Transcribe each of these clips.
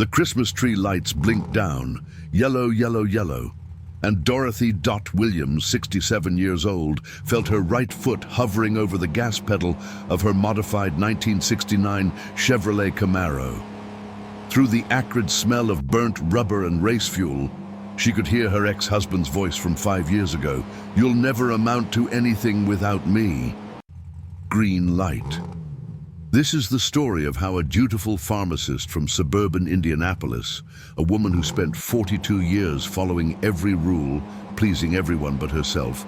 The Christmas tree lights blinked down, yellow, yellow, yellow, and Dorothy Williams, 67 years old, felt her right foot hovering over the gas pedal of her modified 1969 Chevrolet Camaro. Through the acrid smell of burnt rubber and race fuel, she could hear her ex-husband's voice from 5 years ago. "You'll never amount to anything without me." Green light. This is the story of how a dutiful pharmacist from suburban Indianapolis, a woman who spent 42 years following every rule, pleasing everyone but herself,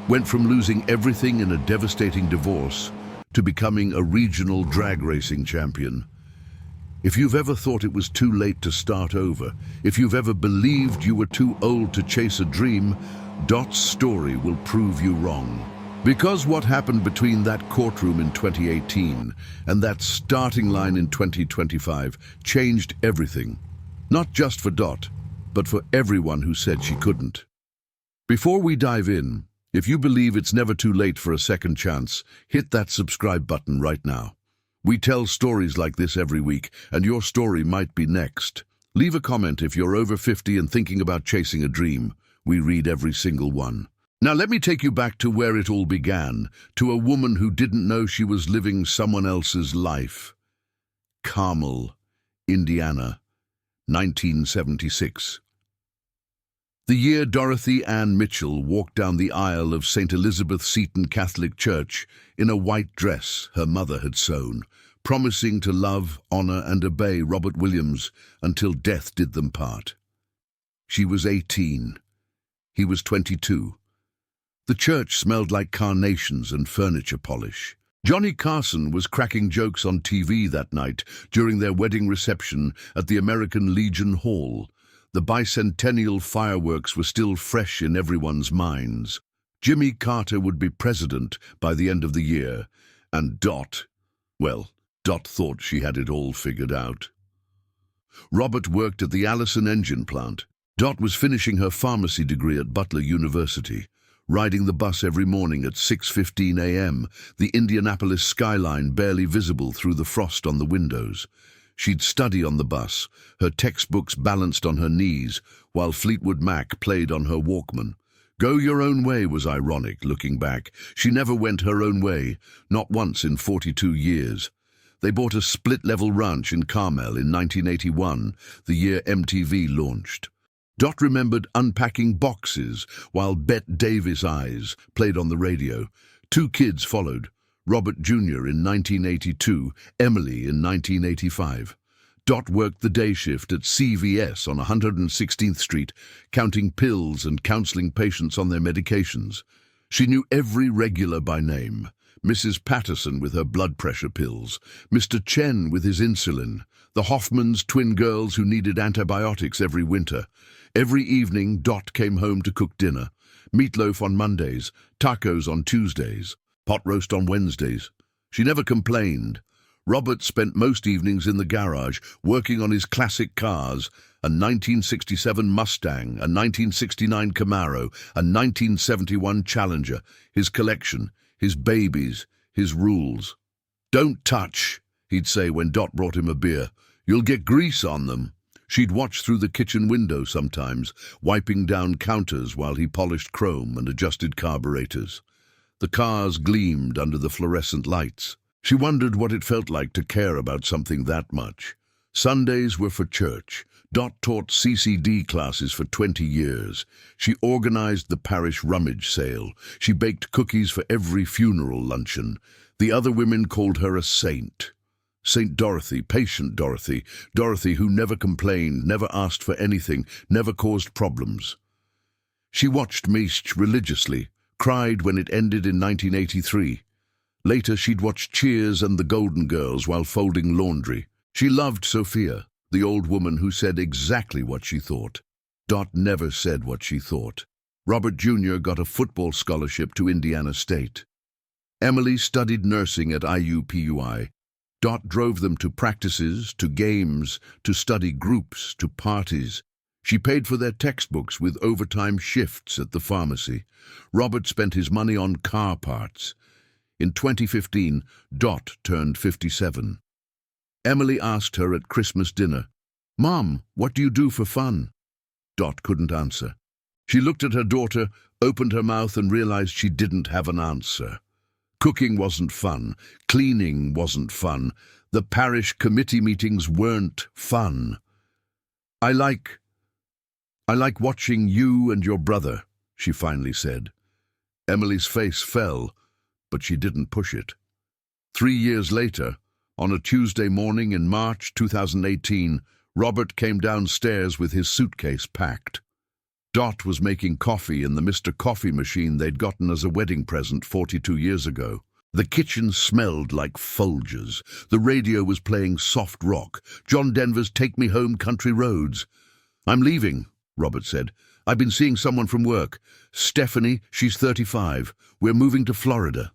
went from losing everything in a devastating divorce to becoming a regional drag racing champion. If you've ever thought it was too late to start over, if you've ever believed you were too old to chase a dream, Dot's story will prove you wrong. Because what happened between that courtroom in 2018 and that starting line in 2025 changed everything. Not just for Dot, but for everyone who said she couldn't. Before we dive in, if you believe it's never too late for a second chance, hit that subscribe button right now. We tell stories like this every week, and your story might be next. Leave a comment if you're over 50 and thinking about chasing a dream. We read every single one. Now let me take you back to where it all began, to a woman who didn't know she was living someone else's life. Carmel, Indiana, 1976. The year Dorothy Ann Mitchell walked down the aisle of St. Elizabeth Seton Catholic Church in a white dress her mother had sewn, promising to love, honor, and obey Robert Williams until death did them part. She was 18. He was 22. The church smelled like carnations and furniture polish. Johnny Carson was cracking jokes on TV that night during their wedding reception at the American Legion Hall. The bicentennial fireworks were still fresh in everyone's minds. Jimmy Carter would be president by the end of the year, and Dot thought she had it all figured out. Robert worked at the Allison engine plant. Dot was finishing her pharmacy degree at Butler University. Riding the bus every morning at 6:15 a.m., the Indianapolis skyline barely visible through the frost on the windows. She'd study on the bus, her textbooks balanced on her knees, while Fleetwood Mac played on her Walkman. Go your own way was ironic, looking back. She never went her own way, not once in 42 years. They bought a split-level ranch in Carmel in 1981, the year MTV launched. Dot remembered unpacking boxes while Bet Davis' Eyes played on the radio. 2 kids followed, Robert Jr. in 1982, Emily in 1985. Dot worked the day shift at CVS on 116th Street, counting pills and counseling patients on their medications. She knew every regular by name. Mrs. Patterson with her blood pressure pills, Mr. Chen with his insulin, the Hoffmans, twin girls who needed antibiotics every winter. Every evening, Dot came home to cook dinner. Meatloaf on Mondays, tacos on Tuesdays, pot roast on Wednesdays. She never complained. Robert spent most evenings in the garage, working on his classic cars, a 1967 Mustang, a 1969 Camaro, a 1971 Challenger, his collection, his babies, his rules. "Don't touch," he'd say when Dot brought him a beer. "You'll get grease on them." She'd watch through the kitchen window sometimes, wiping down counters while he polished chrome and adjusted carburetors. The cars gleamed under the fluorescent lights. She wondered what it felt like to care about something that much. Sundays were for church. Dot taught CCD classes for 20 years. She organized the parish rummage sale. She baked cookies for every funeral luncheon. The other women called her a saint. Saint Dorothy, patient Dorothy, Dorothy who never complained, never asked for anything, never caused problems. She watched Meech religiously, cried when it ended in 1983. Later she'd watch Cheers and the Golden Girls while folding laundry. She loved Sophia, the old woman who said exactly what she thought. Dot never said what she thought. Robert Jr. got a football scholarship to Indiana State. Emily studied nursing at IUPUI. Dot drove them to practices, to games, to study groups, to parties. She paid for their textbooks with overtime shifts at the pharmacy. Robert spent his money on car parts. In 2015, Dot turned 57. Emily asked her at Christmas dinner, "Mom, what do you do for fun?" Dot couldn't answer. She looked at her daughter, opened her mouth and realized she didn't have an answer. Cooking wasn't fun. Cleaning wasn't fun. The parish committee meetings weren't fun. I like watching you and your brother," she finally said. Emily's face fell, but she didn't push it. 3 years later, on a Tuesday morning in March 2018, Robert came downstairs with his suitcase packed. Dot was making coffee in the Mr. Coffee machine they'd gotten as a wedding present 42 years ago. The kitchen smelled like Folgers. The radio was playing soft rock. John Denver's Take Me Home Country Roads. "I'm leaving," Robert said. "I've been seeing someone from work. Stephanie, she's 35. We're moving to Florida."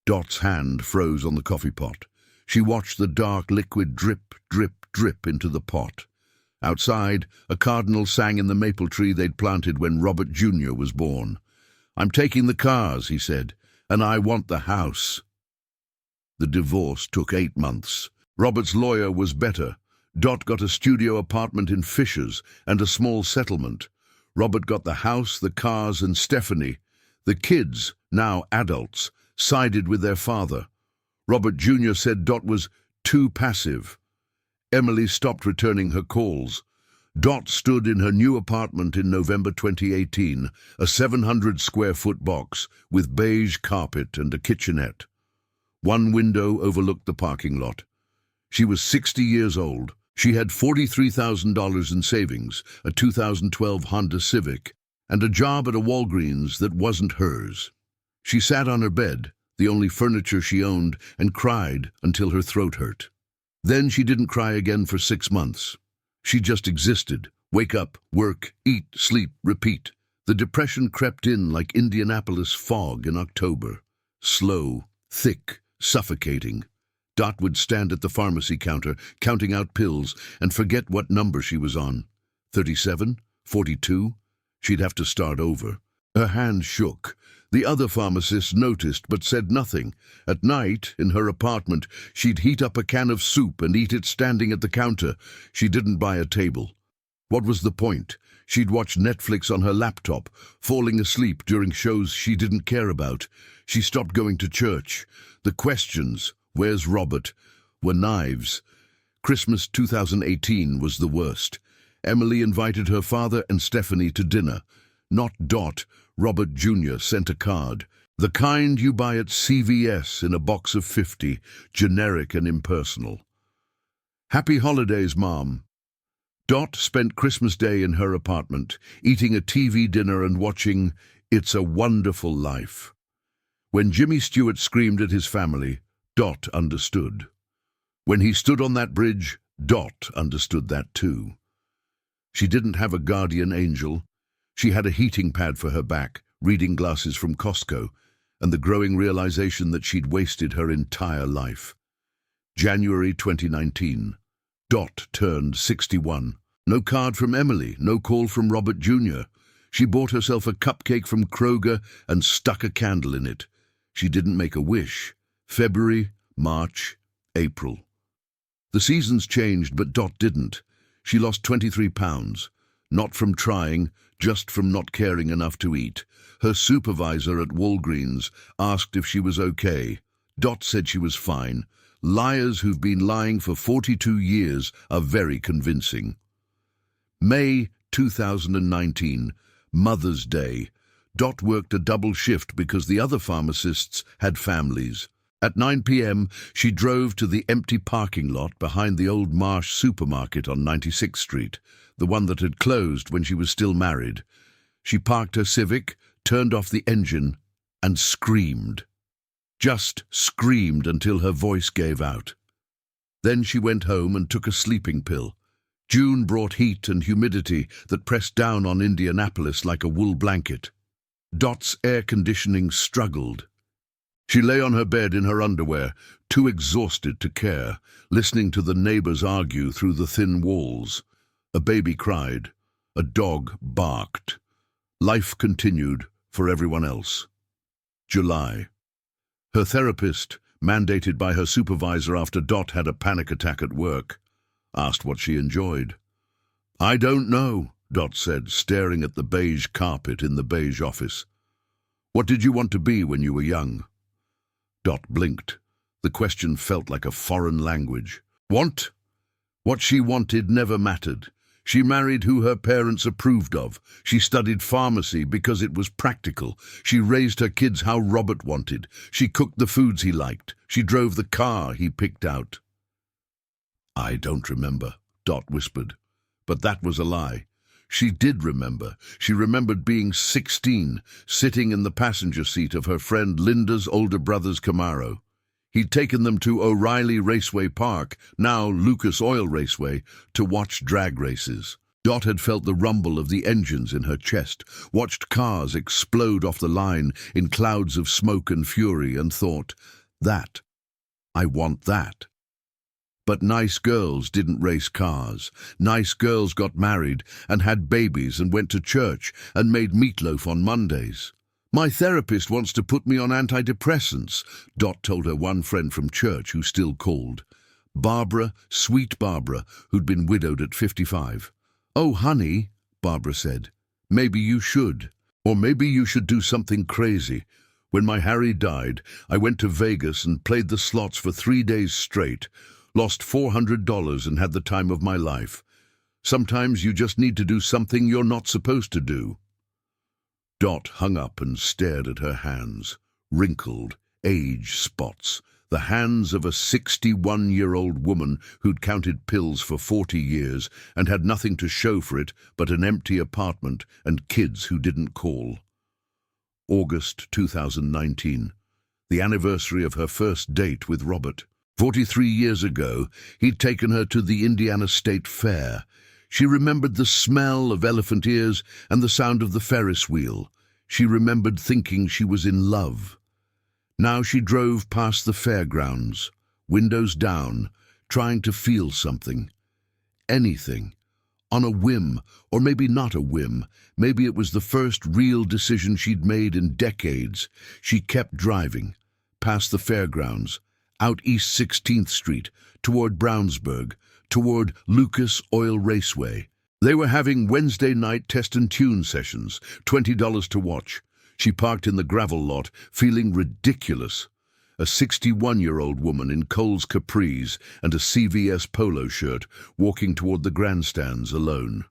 Dot's hand froze on the coffee pot. She watched the dark liquid drip, drip, drip into the pot. Outside, a cardinal sang in the maple tree they'd planted when Robert Jr. was born. "I'm taking the cars," he said, "and I want the house." The divorce took 8 months. Robert's lawyer was better. Dot got a studio apartment in Fishers and a small settlement. Robert got the house, the cars, and Stephanie. The kids, now adults, sided with their father. Robert Jr. said Dot was too passive. Emily stopped returning her calls. Dot stood in her new apartment in November 2018, a 700-square-foot box with beige carpet and a kitchenette. One window overlooked the parking lot. She was 60 years old. She had $43,000 in savings, a 2012 Honda Civic, and a job at a Walgreens that wasn't hers. She sat on her bed, the only furniture she owned, and cried until her throat hurt. Then she didn't cry again for 6 months. She just existed. Wake up, work, eat, sleep, repeat. The depression crept in like Indianapolis fog in October. Slow, thick, suffocating. Dot would stand at the pharmacy counter, counting out pills, and forget what number she was on. 37? 42? She'd have to start over. Her hand shook. The other pharmacists noticed but said nothing. At night, in her apartment, she'd heat up a can of soup and eat it standing at the counter. She didn't buy a table. What was the point? She'd watch Netflix on her laptop, falling asleep during shows she didn't care about. She stopped going to church. The questions, "Where's Robert?" were knives. Christmas 2018 was the worst. Emily invited her father and Stephanie to dinner. Not Dot. Robert Jr. sent a card. The kind you buy at CVS in a box of 50, generic and impersonal. "Happy holidays, Mom." Dot spent Christmas Day in her apartment, eating a TV dinner and watching It's a Wonderful Life. When Jimmy Stewart screamed at his family, Dot understood. When he stood on that bridge, Dot understood that too. She didn't have a guardian angel. She had a heating pad for her back, reading glasses from Costco, and the growing realization that she'd wasted her entire life. January 2019. Dot turned 61. No card from Emily, no call from Robert Jr. She bought herself a cupcake from Kroger and stuck a candle in it. She didn't make a wish. February, March, April. The seasons changed, but Dot didn't. She lost 23 pounds. Not from trying, just from not caring enough to eat. Her supervisor at Walgreens asked if she was okay. Dot said she was fine. Liars who've been lying for 42 years are very convincing. May 2019, Mother's Day. Dot worked a double shift because the other pharmacists had families. At 9 p.m., she drove to the empty parking lot behind the old Marsh supermarket on 96th Street, the one that had closed when she was still married. She parked her Civic, turned off the engine, and screamed. Just screamed until her voice gave out. Then she went home and took a sleeping pill. June brought heat and humidity that pressed down on Indianapolis like a wool blanket. Dot's air conditioning struggled. She lay on her bed in her underwear, too exhausted to care, listening to the neighbors argue through the thin walls. A baby cried. A dog barked. Life continued for everyone else. July. Her therapist, mandated by her supervisor after Dot had a panic attack at work. asked what she enjoyed. "I don't know," Dot said, staring at the beige carpet in the beige office. "What did you want to be when you were young?" Dot blinked. The question felt like a foreign language. Want? What she wanted never mattered. She married who her parents approved of. She studied pharmacy because it was practical. She raised her kids how Robert wanted. She cooked the foods he liked. She drove the car he picked out. "I don't remember," Dot whispered. But that was a lie. She did remember. She remembered being 16, sitting in the passenger seat of her friend Linda's older brother's Camaro. He'd taken them to O'Reilly Raceway Park, now Lucas Oil Raceway, to watch drag races. Dot had felt the rumble of the engines in her chest, watched cars explode off the line in clouds of smoke and fury, and thought, "That. I want that." But nice girls didn't race cars. Nice girls got married and had babies and went to church and made meatloaf on Mondays. "My therapist wants to put me on antidepressants," Dot told her one friend from church who still called. Barbara, sweet Barbara, who'd been widowed at 55. "Oh, honey," Barbara said, "maybe you should. Or maybe you should do something crazy. When my Harry died, I went to Vegas and played the slots for 3 days straight. Lost $400 and had the time of my life. Sometimes you just need to do something you're not supposed to do." Dot hung up and stared at her hands. Wrinkled, age spots. The hands of a 61-year-old woman who'd counted pills for 40 years and had nothing to show for it but an empty apartment and kids who didn't call. August 2019. The anniversary of her first date with Robert. 43 years ago, he'd taken her to the Indiana State Fair. She remembered the smell of elephant ears and the sound of the Ferris wheel. She remembered thinking she was in love. Now she drove past the fairgrounds, windows down, trying to feel something. Anything. On a whim, or maybe not a whim. Maybe it was the first real decision she'd made in decades. She kept driving, past the fairgrounds, out East 16th Street, toward Brownsburg, toward Lucas Oil Raceway. They were having Wednesday night test and tune sessions, $20 to watch. She parked in the gravel lot, feeling ridiculous. A 61-year-old woman in Kohl's capris and a CVS polo shirt, walking toward the grandstands alone.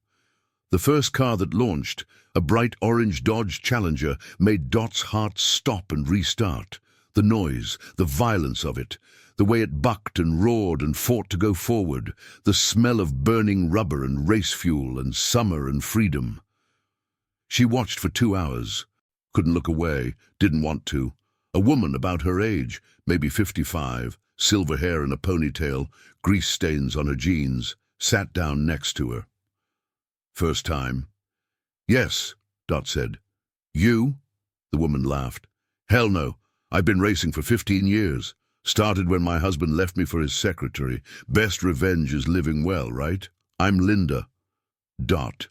The first car that launched, a bright orange Dodge Challenger, made Dot's heart stop and restart. The noise, the violence of it, the way it bucked and roared and fought to go forward, the smell of burning rubber and race fuel and summer and freedom. She watched for 2 hours. Couldn't look away, didn't want to. A woman about her age, maybe 55, silver hair in a ponytail, grease stains on her jeans, sat down next to her. "First time?" "Yes," Dot said. "You?" The woman laughed. "Hell no. I've been racing for 15 years. Started when my husband left me for his secretary. Best revenge is living well, right? I'm Linda." "Dot.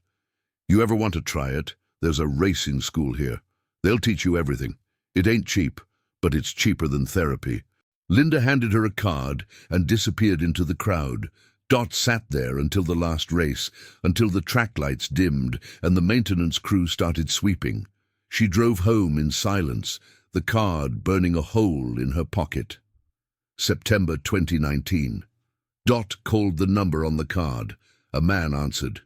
You ever want to try it? There's a racing school here. They'll teach you everything. It ain't cheap, but it's cheaper than therapy." Linda handed her a card and disappeared into the crowd. Dot sat there until the last race, until the track lights dimmed and the maintenance crew started sweeping. She drove home in silence, the card burning a hole in her pocket. September 2019. Dot called the number on the card. A man answered.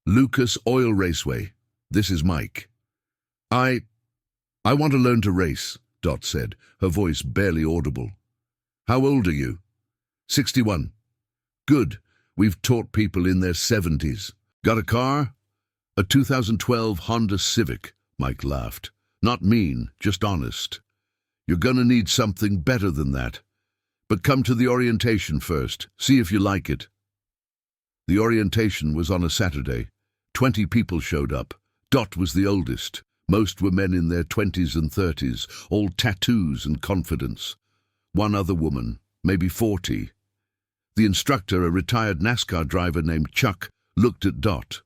"Lucas Oil Raceway. This is Mike." I want to learn to race," Dot said, her voice barely audible. "How old are you?" 61. "Good. We've taught people in their 70s. Got a car?" "A 2012 Honda Civic," Mike laughed. "Not mean, just honest. You're gonna need something better than that. But come to the orientation first, see if you like it." The orientation was on a Saturday. 20 people showed up. Dot was the oldest. Most were men in their 20s and 30s, all tattoos and confidence. One other woman, maybe 40. The instructor, a retired NASCAR driver named Chuck, looked at Dot.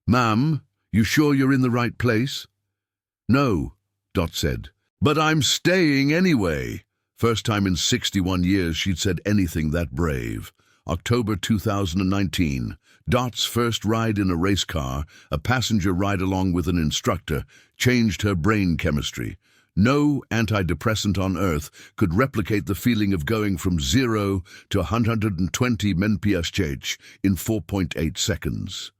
"Ma'am, you sure you're in the right place?" "No," Dot said. "But I'm staying anyway." First time in 61 years she'd said anything that brave. October 2019. Dot's first ride in a race car, a passenger ride along with an instructor, changed her brain chemistry. No antidepressant on earth could replicate the feeling of going from 0 to 120 mph in 4.8 seconds.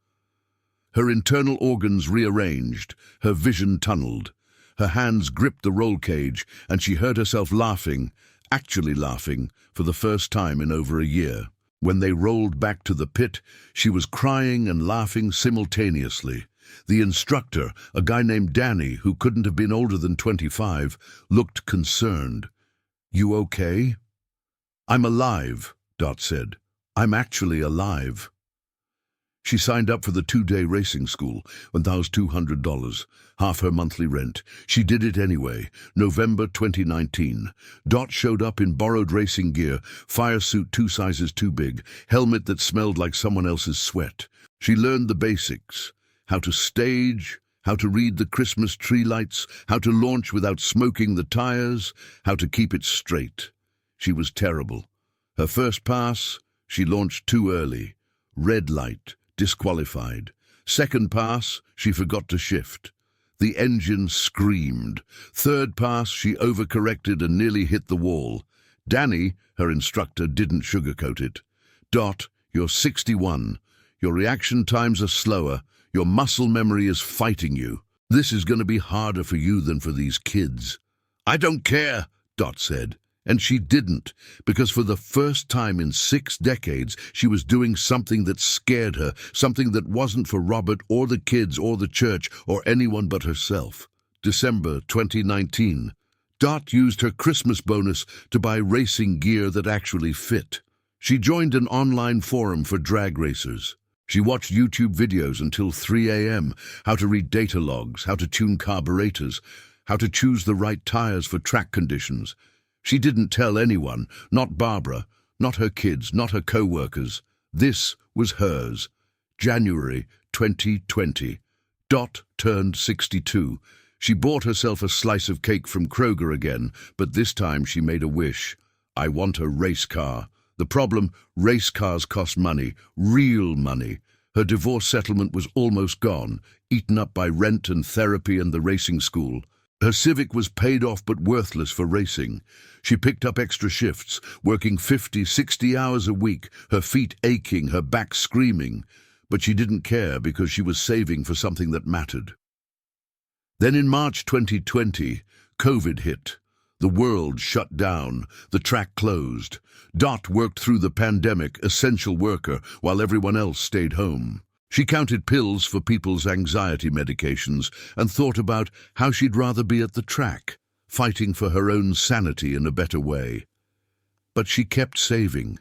Her internal organs rearranged, her vision tunneled. Her hands gripped the roll cage, and she heard herself laughing, actually laughing, for the first time in over a year. When they rolled back to the pit, she was crying and laughing simultaneously. The instructor, a guy named Danny, who couldn't have been older than 25, looked concerned. "You okay?" "I'm alive," Dot said. "I'm actually alive." She signed up for the 2-day racing school, $1,200, half her monthly rent. She did it anyway. November 2019. Dot showed up in borrowed racing gear, fire suit 2 sizes too big, helmet that smelled like someone else's sweat. She learned the basics: how to stage, how to read the Christmas tree lights, how to launch without smoking the tires, how to keep it straight. She was terrible. Her first pass, she launched too early. Red light. Disqualified. Second pass, she forgot to shift. The engine screamed. Third pass, she overcorrected and nearly hit the wall. Danny, her instructor, didn't sugarcoat it. "Dot, you're 61. Your reaction times are slower. Your muscle memory is fighting you. This is going to be harder for you than for these kids." "I don't care," Dot said. And she didn't, because for the first time in 6 decades, she was doing something that scared her, something that wasn't for Robert or the kids or the church or anyone but herself. December 2019. Dot used her Christmas bonus to buy racing gear that actually fit. She joined an online forum for drag racers. She watched YouTube videos until 3 a.m., how to read data logs, how to tune carburetors, how to choose the right tires for track conditions. She didn't tell anyone, not Barbara, not her kids, not her co-workers. This was hers. January 2020. Dot turned 62. She bought herself a slice of cake from Kroger again, but this time she made a wish. "I want a race car." The problem, race cars cost money, real money. Her divorce settlement was almost gone, eaten up by rent and therapy and the racing school. Her Civic was paid off but worthless for racing. She picked up extra shifts, working 50, 60 hours a week, her feet aching, her back screaming. But she didn't care because she was saving for something that mattered. Then in March 2020, COVID hit. The world shut down. The track closed. Dot worked through the pandemic, essential worker, while everyone else stayed home. She counted pills for people's anxiety medications and thought about how she'd rather be at the track, fighting for her own sanity in a better way. But she kept saving.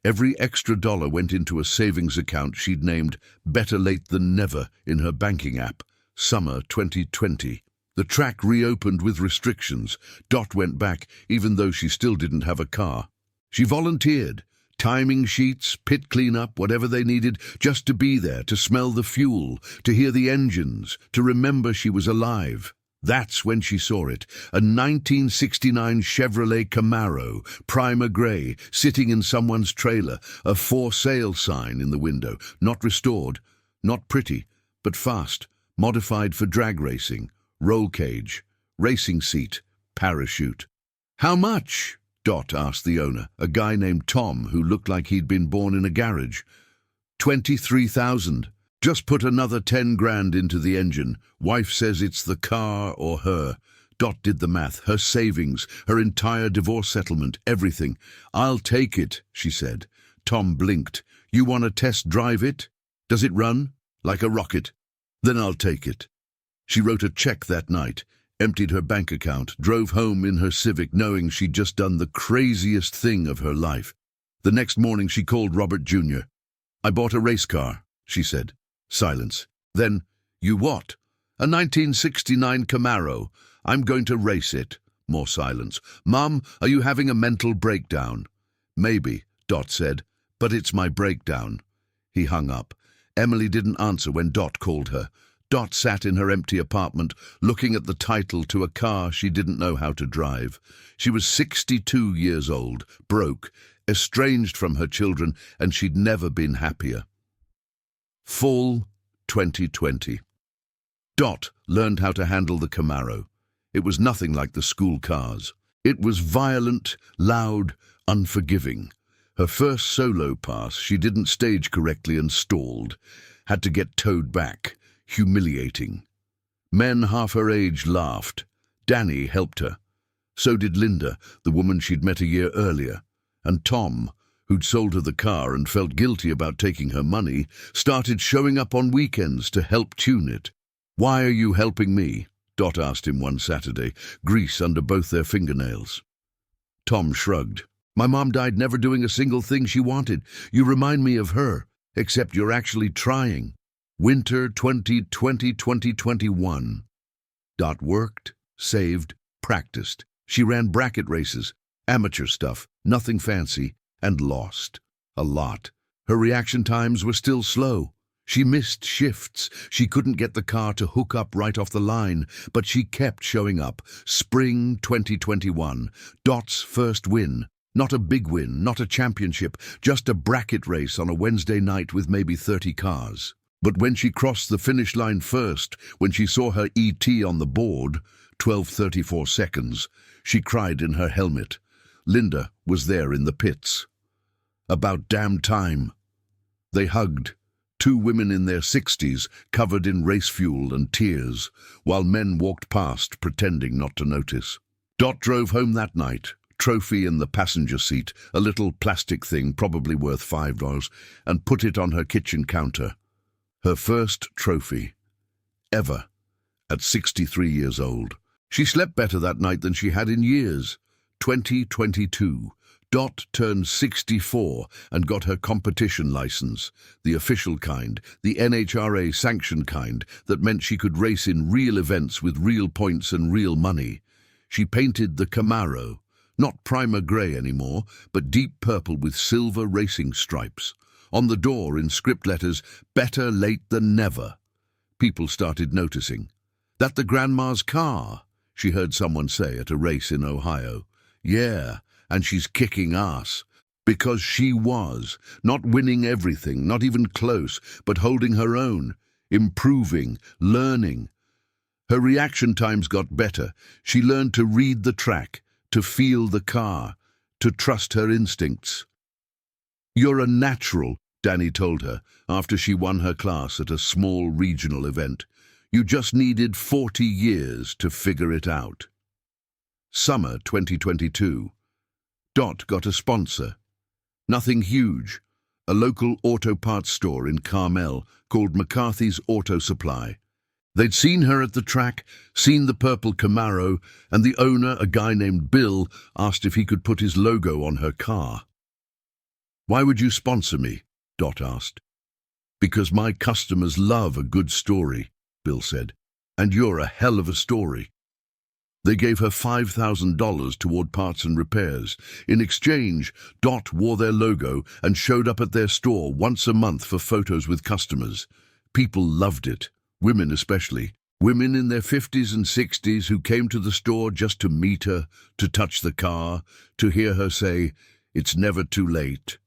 Every extra dollar went into a savings account she'd named Better Late Than Never in her banking app. Summer 2020. The track reopened with restrictions. Dot went back, even though she still didn't have a car. She volunteered. Timing sheets, pit cleanup, whatever they needed, just to be there, to smell the fuel, to hear the engines, to remember she was alive. That's when she saw it, a 1969 Chevrolet Camaro, primer grey, sitting in someone's trailer, a for sale sign in the window, not restored, not pretty, but fast, modified for drag racing, roll cage, racing seat, parachute. "How much?" Dot asked the owner, a guy named Tom who looked like he'd been born in a garage. $23,000. Just put another 10 grand into the engine. Wife says it's the car or her. Dot did the math, her savings, her entire divorce settlement, everything. "I'll take it," she said. Tom blinked. "You want to test drive it? Does it run? Like a rocket? Then I'll take it." She wrote a check that night, emptied her bank account, drove home in her Civic knowing she'd just done the craziest thing of her life. The next morning she called Robert Jr. "I bought a race car," she said. Silence. Then, "You what?" "A 1969 Camaro. I'm going to race it." More silence. "Mum, are you having a mental breakdown?" "Maybe," Dot said, "but it's my breakdown." He hung up. Emily didn't answer when Dot called her. Dot sat in her empty apartment, looking at the title to a car she didn't know how to drive. She was 62 years old, broke, estranged from her children, and she'd never been happier. Fall 2020. Dot learned how to handle the Camaro. It was nothing like the school cars. It was violent, loud, unforgiving. Her first solo pass, she didn't stage correctly and stalled. Had to get towed back. Humiliating. Men half her age laughed. Danny helped her. So did Linda, the woman she'd met a year earlier. And Tom, who'd sold her the car and felt guilty about taking her money, started showing up on weekends to help tune it. "Why are you helping me?" Dot asked him one Saturday, grease under both their fingernails. Tom shrugged. "My mom died never doing a single thing she wanted. You remind me of her, except you're actually trying." Winter 2020-2021. Dot worked, saved, practiced. She ran bracket races, amateur stuff, nothing fancy, and lost. A lot. Her reaction times were still slow. She missed shifts. She couldn't get the car to hook up right off the line, but she kept showing up. Spring 2021. Dot's first win. Not a big win, not a championship, just a bracket race on a Wednesday night with maybe 30 cars. But when she crossed the finish line first, when she saw her ET on the board, 12:34 seconds, she cried in her helmet. Linda was there in the pits. "About damn time." They hugged. Two women in their 60s, covered in race fuel and tears, while men walked past, pretending not to notice. Dot drove home that night, trophy in the passenger seat, a little plastic thing probably worth $5, and put it on her kitchen counter. Her first trophy. Ever. At 63 years old. She slept better that night than she had in years. 2022. Dot turned 64 and got her competition license, the official kind, the NHRA-sanctioned kind that meant she could race in real events with real points and real money. She painted the Camaro, not primer grey anymore, but deep purple with silver racing stripes. On the door in script letters, "Better late than never." People started noticing. "That the grandma's car?" she heard someone say at a race in Ohio. "Yeah. And she's kicking ass." Because she was, not winning everything, not even close, but holding her own, improving, learning. Her reaction times got better. She learned to read the track, to feel the car, to trust her instincts. "You're a natural," Danny told her after she won her class at a small regional event. "You just needed 40 years to figure it out." Summer 2022. Dot got a sponsor. Nothing huge. A local auto parts store in Carmel called McCarthy's Auto Supply. They'd seen her at the track, seen the purple Camaro, and the owner, a guy named Bill, asked if he could put his logo on her car. "Why would you sponsor me?" Dot asked. "Because my customers love a good story," Bill said. "And you're a hell of a story." They gave her $5,000 toward parts and repairs. In exchange, Dot wore their logo and showed up at their store once a month for photos with customers. People loved it, women especially. Women in their 50s and 60s who came to the store just to meet her, to touch the car, to hear her say, "It's never too late."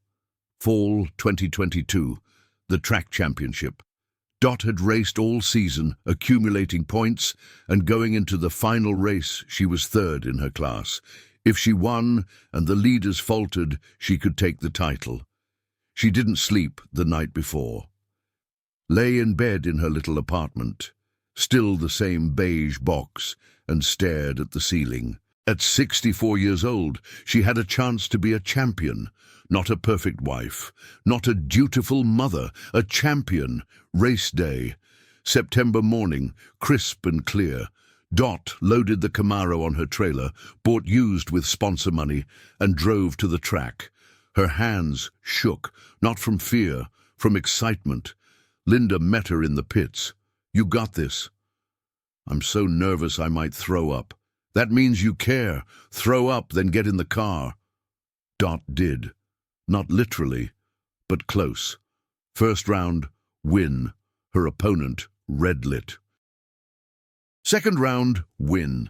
Fall 2022, the track championship. Dot had raced all season, accumulating points, and going into the final race, she was third in her class. If she won and the leaders faltered, she could take the title. She didn't sleep the night before. Lay in bed in her little apartment, still the same beige box, and stared at the ceiling. At 64 years old, she had a chance to be a champion. Not a perfect wife, not a dutiful mother, a champion. Race day. September morning, crisp and clear. Dot loaded the Camaro on her trailer, bought used with sponsor money, and drove to the track. Her hands shook, not from fear, from excitement. Linda met her in the pits. "You got this." "I'm so nervous I might throw up." "That means you care. Throw up, then get in the car." Dot did. Not literally, but close. First round, win. Her opponent, red-lit. Second round, win.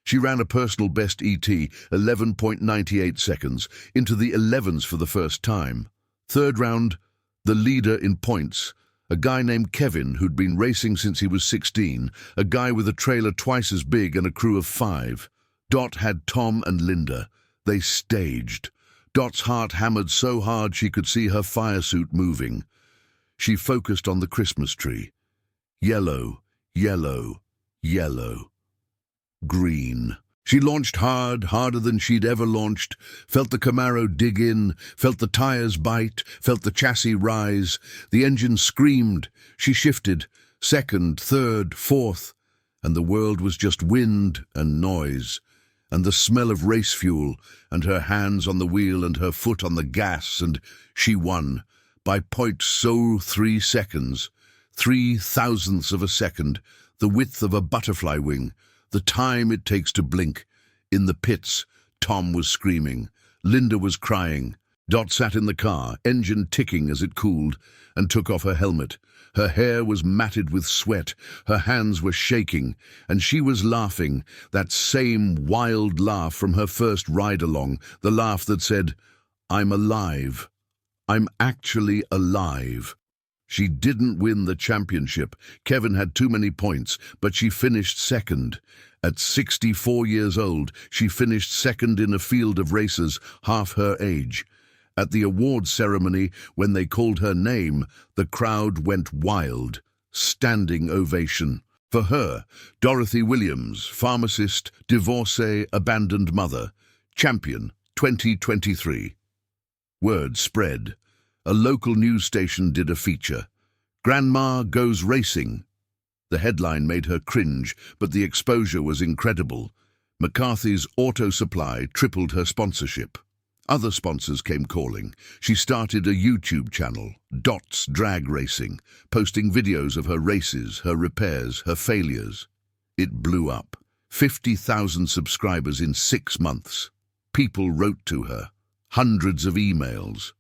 She ran a personal best ET, 11.98 seconds, into the 11s for the first time. Third round, the leader in points, a guy named Kevin who'd been racing since he was 16, a guy with a trailer twice as big and a crew of 5. Dot had Tom and Linda. They staged. Dot's heart hammered so hard she could see her fire suit moving. She focused on the Christmas tree. Yellow, yellow, yellow. Green. She launched hard, harder than she'd ever launched, felt the Camaro dig in, felt the tires bite, felt the chassis rise. The engine screamed. She shifted, second, third, fourth, and the world was just wind and noise, and the smell of race fuel, and her hands on the wheel and her foot on the gas, and she won. By 0.03 seconds, 0.003 of a second, the width of a butterfly wing, the time it takes to blink. In the pits, Tom was screaming. Linda was crying. Dot sat in the car, engine ticking as it cooled, and took off her helmet. Her hair was matted with sweat, her hands were shaking, and she was laughing, that same wild laugh from her first ride-along, the laugh that said, "I'm alive. I'm actually alive." She didn't win the championship. Kevin had too many points, but she finished second. At 64 years old, she finished second in a field of racers half her age. At the awards ceremony, when they called her name, the crowd went wild. Standing ovation. For her, Dorothy Williams, pharmacist, divorcee, abandoned mother. Champion, 2023. Word spread. A local news station did a feature. Grandma goes racing. The headline made her cringe, but the exposure was incredible. McCarthy's Auto Supply tripled her sponsorship. Other sponsors came calling. She started a YouTube channel, Dot's Drag Racing, posting videos of her races, her repairs, her failures. It blew up. 50,000 subscribers in 6 months. People wrote to her. Hundreds of emails.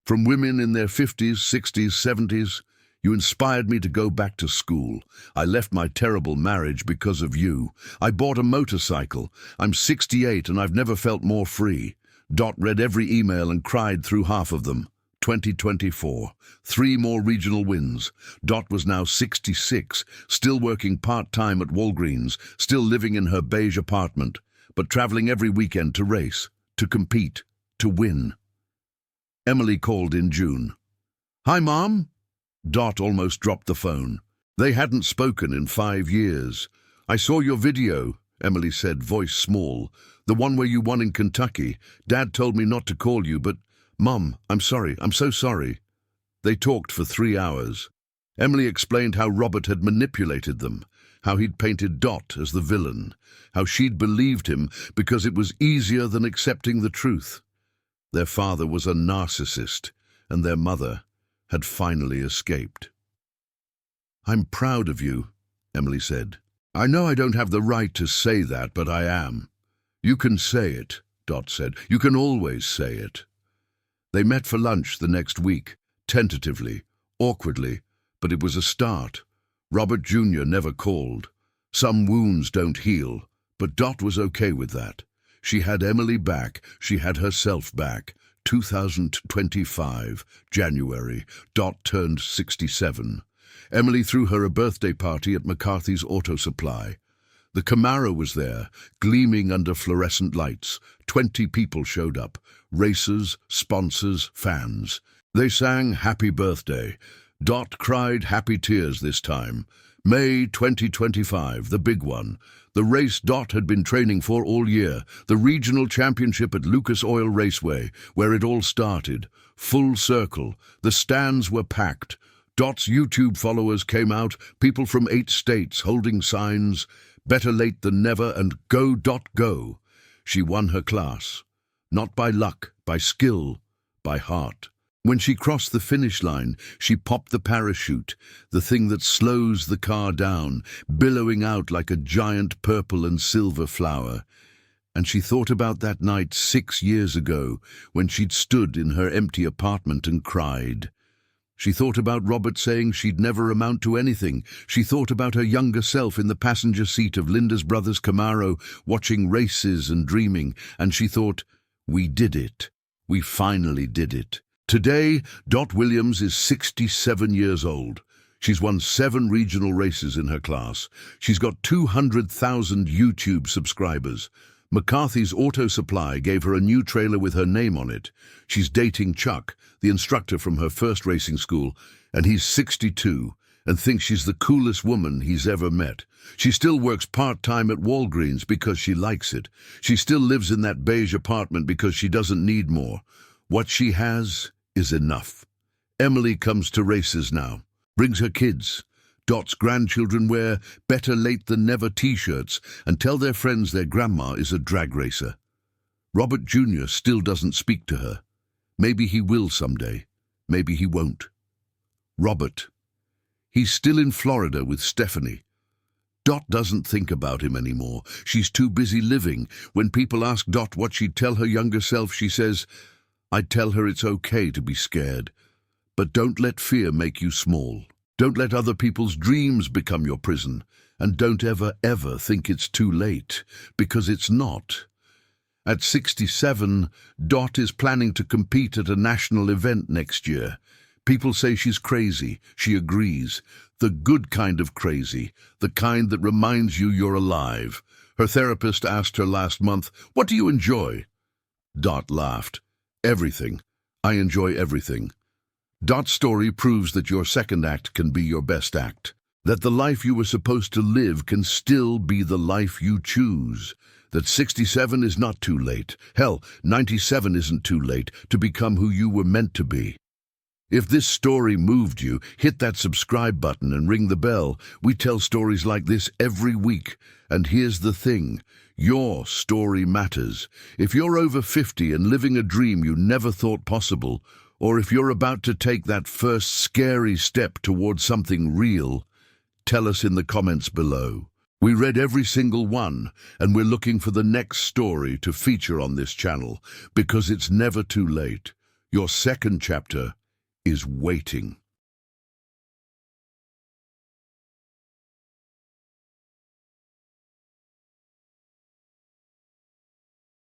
From women in their 50s, 60s, 70s, "You inspired me to go back to school. I left my terrible marriage because of you. I bought a motorcycle. I'm 68 and I've never felt more free." Dot read every email and cried through half of them. 2024. 3 more regional wins. Dot was now 66, still working part-time at Walgreens, still living in her beige apartment, but traveling every weekend to race, to compete, to win. Emily called in June. "Hi, Mom?" Dot almost dropped the phone. They hadn't spoken in 5 years. "I saw your video," Emily said, voice small. "The one where you won in Kentucky. Dad told me not to call you, but, Mom, I'm sorry. I'm so sorry." They talked for 3 hours. Emily explained how Robert had manipulated them, how he'd painted Dot as the villain, how she'd believed him because it was easier than accepting the truth. Their father was a narcissist, and their mother had finally escaped. "I'm proud of you," Emily said. "I know I don't have the right to say that, but I am." "You can say it," Dot said. "You can always say it." They met for lunch the next week, tentatively, awkwardly, but it was a start. Robert Jr. never called. Some wounds don't heal, but Dot was okay with that. She had Emily back, she had herself back. 2025, January, Dot turned 67. Emily threw her a birthday party at McCarthy's Auto Supply. The Camaro was there, gleaming under fluorescent lights. 20 people showed up, racers, sponsors, fans. They sang Happy Birthday. Dot cried happy tears this time. May 2025, the big one. The race Dot had been training for all year, the regional championship at Lucas Oil Raceway, where it all started. Full circle. The stands were packed. Dot's YouTube followers came out, people from 8 states holding signs, "Better late than never" and "Go, Dot, go." She won her class. Not by luck, by skill, by heart. When she crossed the finish line, she popped the parachute, the thing that slows the car down, billowing out like a giant purple and silver flower. And she thought about that night 6 years ago, when she'd stood in her empty apartment and cried. She thought about Robert saying she'd never amount to anything. She thought about her younger self in the passenger seat of Linda's brother's Camaro, watching races and dreaming, and she thought, we did it. We finally did it. Today, Dot Williams is 67 years old. She's won 7 regional races in her class. She's got 200,000 YouTube subscribers. McCarthy's Auto Supply gave her a new trailer with her name on it. She's dating Chuck, the instructor from her first racing school, and he's 62 and thinks she's the coolest woman he's ever met. She still works part-time at Walgreens because she likes it. She still lives in that beige apartment because she doesn't need more. What she has is enough. Emily comes to races now, brings her kids. Dot's grandchildren wear better late than never t-shirts and tell their friends their grandma is a drag racer. Robert Jr. still doesn't speak to her. Maybe he will someday. Maybe he won't. Robert. He's still in Florida with Stephanie. Dot doesn't think about him anymore. She's too busy living. When people ask Dot what she'd tell her younger self, she says, I'd tell her it's okay to be scared, but don't let fear make you small. Don't let other people's dreams become your prison, and don't ever, ever think it's too late, because it's not. At 67, Dot is planning to compete at a national event next year. People say she's crazy. She agrees. The good kind of crazy, the kind that reminds you you're alive. Her therapist asked her last month, "What do you enjoy?" Dot laughed. "Everything. I enjoy everything." Dot's story proves that your second act can be your best act, that the life you were supposed to live can still be the life you choose, that 67 is not too late. Hell, 97 isn't too late to become who you were meant to be. If this story moved you, hit that subscribe button and ring the bell. We tell stories like this every week. And here's the thing, your story matters. If you're over 50 and living a dream you never thought possible, or if you're about to take that first scary step towards something real, tell us in the comments below. We read every single one, and we're looking for the next story to feature on this channel, because it's never too late. Your second chapter is waiting.